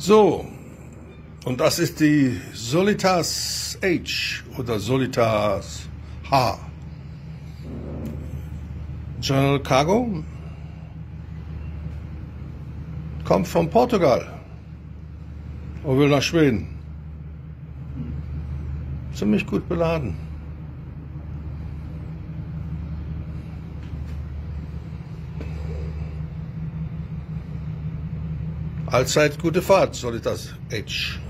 So, und das ist die Solitas H oder Solitas H. General Cargo kommt von Portugal und will nach Schweden. Ziemlich gut beladen. Allzeit gute Fahrt, Solitas H.